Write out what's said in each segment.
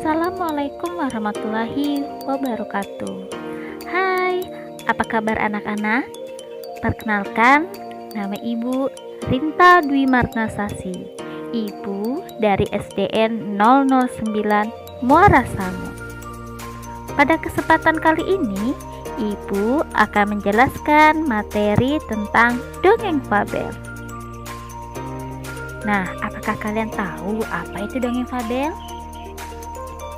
Assalamualaikum warahmatullahi wabarakatuh. Hai, apa kabar anak-anak? Perkenalkan, nama Ibu Rinta Dwi Marnasasi, Ibu dari SDN 009 Muara Samu. Pada kesempatan kali ini, Ibu akan menjelaskan materi tentang dongeng fabel. Nah, apakah kalian tahu apa itu dongeng fabel?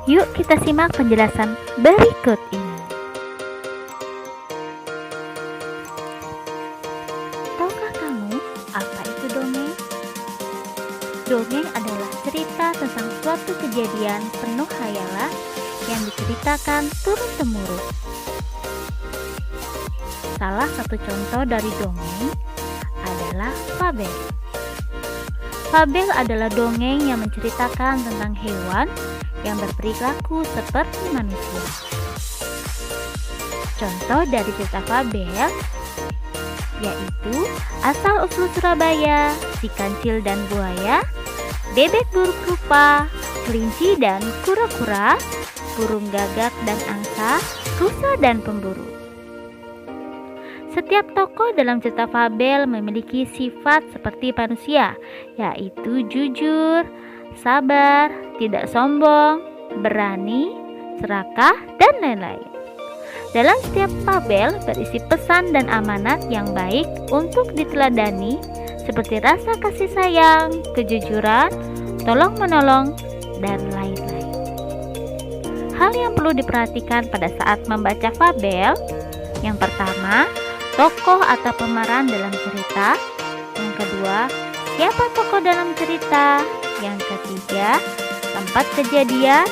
Yuk kita simak penjelasan berikut ini. Tahukah kamu apa itu dongeng? Dongeng adalah cerita tentang suatu kejadian penuh khayalan yang diceritakan turun-temurun. Salah satu contoh dari dongeng adalah fabel. Fabel adalah dongeng yang menceritakan tentang hewan yang berperilaku seperti manusia. Contoh dari cerita fabel yaitu Asal-usul Surabaya, Si Kancil dan Buaya, Bebek Buruk Rupa, Kelinci dan Kura-kura, Burung Gagak dan Angsa, Rusa dan Pemburu. Setiap tokoh dalam cerita fabel memiliki sifat seperti manusia, yaitu jujur, sabar, tidak sombong, berani, serakah, dan lain-lain. Dalam setiap fabel berisi pesan dan amanat yang baik untuk diteladani, seperti rasa kasih sayang, kejujuran, tolong-menolong, dan lain-lain. Hal yang perlu diperhatikan pada saat membaca fabel, yang pertama, tokoh atau pemeran dalam cerita. Yang kedua, siapa tokoh dalam cerita. Yang ketiga, tempat kejadian.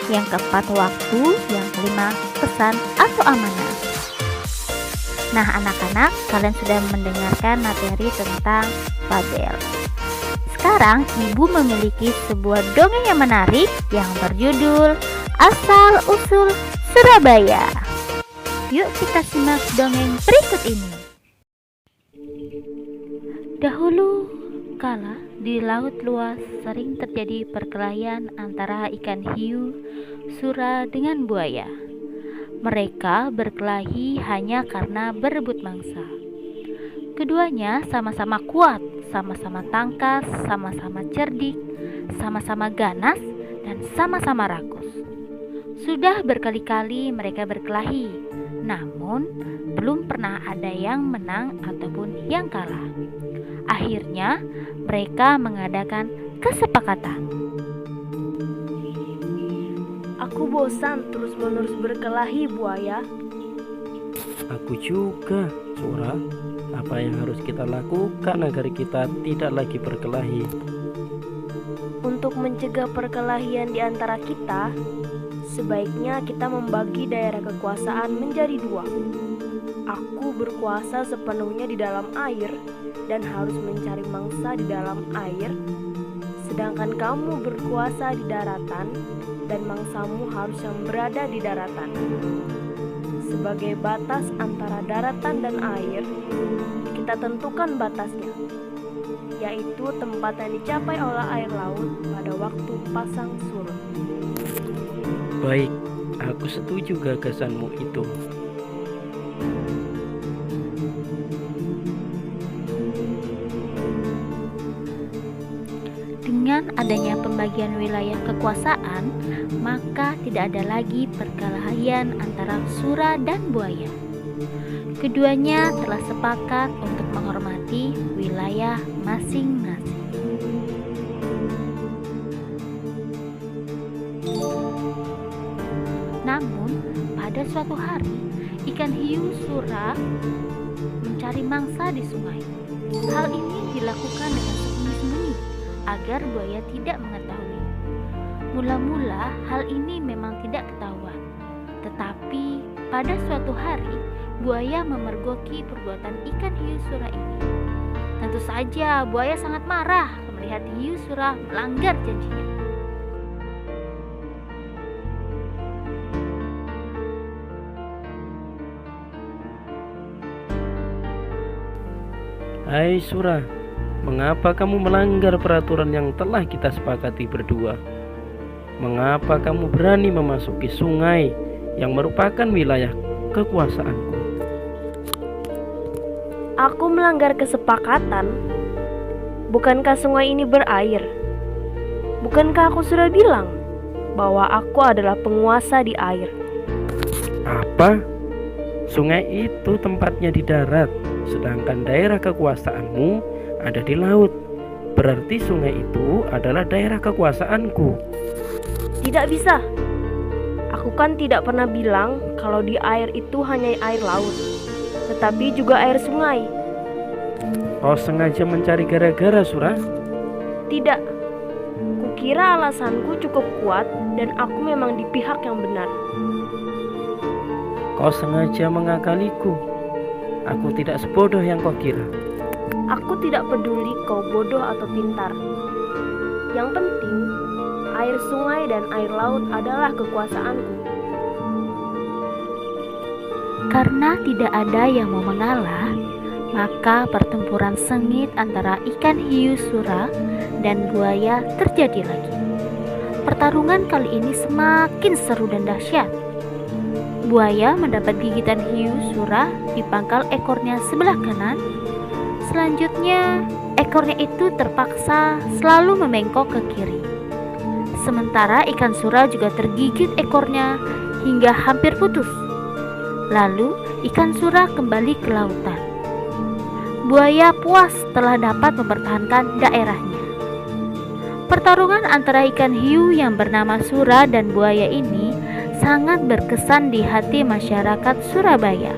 Yang keempat, waktu. Yang kelima, pesan atau amanat. Nah anak-anak, kalian sudah mendengarkan materi tentang fabel. Sekarang Ibu memiliki sebuah dongeng yang menarik yang berjudul Asal-usul Surabaya. Yuk kita simak dongeng berikut ini. Dahulu kala di laut luas sering terjadi perkelahian antara ikan hiu, sura dengan buaya. Mereka berkelahi hanya karena berebut mangsa. Keduanya sama-sama kuat, sama-sama tangkas, sama-sama cerdik, sama-sama ganas, dan sama-sama rakus. Sudah berkali-kali mereka berkelahi, namun belum pernah ada yang menang ataupun yang kalah. Akhirnya mereka mengadakan kesepakatan. Aku bosan terus-menerus berkelahi, buaya. Aku juga, Sura. Apa yang harus kita lakukan agar kita tidak lagi berkelahi? Untuk mencegah perkelahian di antara kita, sebaiknya kita membagi daerah kekuasaan menjadi dua. Aku berkuasa sepenuhnya di dalam air dan harus mencari mangsa di dalam air, sedangkan kamu berkuasa di daratan dan mangsamu harus yang berada di daratan. Sebagai batas antara daratan dan air, kita tentukan batasnya, yaitu tempat yang dicapai oleh air laut pada waktu pasang surut. Baik, aku setuju gagasanmu itu. Dengan adanya pembagian wilayah kekuasaan, maka tidak ada lagi perkelahian antara sura dan buaya. Keduanya telah sepakat untuk menghormati wilayah masing-masing. Namun, pada suatu hari, ikan hiu sura mencari mangsa di sungai. Hal ini dilakukan dengan sembunyi-sembunyi agar buaya tidak mengetahui. Mula-mula hal ini memang tidak ketahuan. Tetapi pada suatu hari buaya memergoki perbuatan ikan hiu sura ini. Tentu saja buaya sangat marah melihat hiu sura melanggar janjinya. Hai Sura, mengapa kamu melanggar peraturan yang telah kita sepakati berdua? Mengapa kamu berani memasuki sungai yang merupakan wilayah kekuasaanku? Aku melanggar kesepakatan. Bukankah sungai ini berair? Bukankah aku sudah bilang bahwa aku adalah penguasa di air? Apa? Sungai itu tempatnya di darat, sedangkan daerah kekuasaanmu ada di laut. Berarti sungai itu adalah daerah kekuasaanku. Tidak bisa. Aku kan tidak pernah bilang kalau di air itu hanya air laut, tetapi juga air sungai. Kau sengaja mencari gara-gara, Surah? Tidak. Kukira alasanku cukup kuat dan aku memang di pihak yang benar. Kau sengaja mengakaliku. Aku tidak sebodoh yang kau kira. Aku tidak peduli kau bodoh atau pintar. Yang penting, air sungai dan air laut adalah kekuasaanku. Karena tidak ada yang mau mengalah, maka pertempuran sengit antara ikan hiu Surah dan buaya terjadi lagi. Pertarungan kali ini semakin seru dan dahsyat. Buaya mendapat gigitan hiu Surah di pangkal ekornya sebelah kanan. Selanjutnya, ekornya itu terpaksa selalu membengkok ke kiri. Sementara ikan Surah juga tergigit ekornya hingga hampir putus. Lalu, ikan Surah kembali ke lautan. Buaya puas telah dapat mempertahankan daerahnya. Pertarungan antara ikan hiu yang bernama Surah dan buaya ini sangat berkesan di hati masyarakat Surabaya.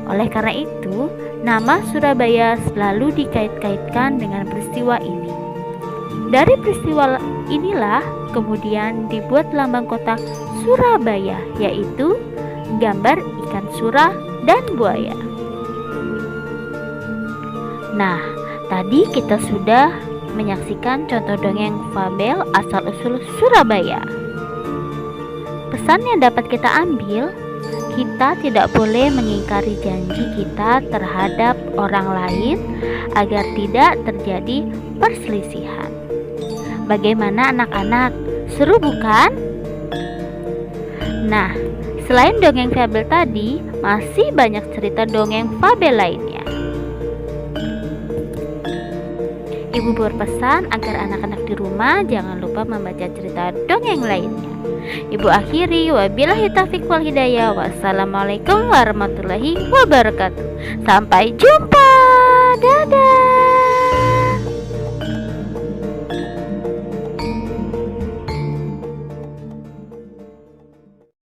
Oleh karena itu, nama Surabaya selalu dikait-kaitkan dengan peristiwa ini. Dari peristiwa inilah kemudian dibuat lambang kota Surabaya, yaitu gambar ikan Surah dan buaya. Nah, tadi kita sudah menyaksikan contoh dongeng fabel asal-usul Surabaya. Pesan yang dapat kita ambil, kita tidak boleh mengingkari janji kita terhadap orang lain agar tidak terjadi perselisihan. Bagaimana anak-anak? Seru bukan? Nah, selain dongeng fabel tadi, masih banyak cerita dongeng fabel lainnya. Ibu berpesan agar anak-anak di rumah jangan lupa membaca cerita dongeng lainnya. Ibu akhiri, wabillahi taufiq wal hidayah. Wassalamualaikum warahmatullahi wabarakatuh. Sampai jumpa. Dadah.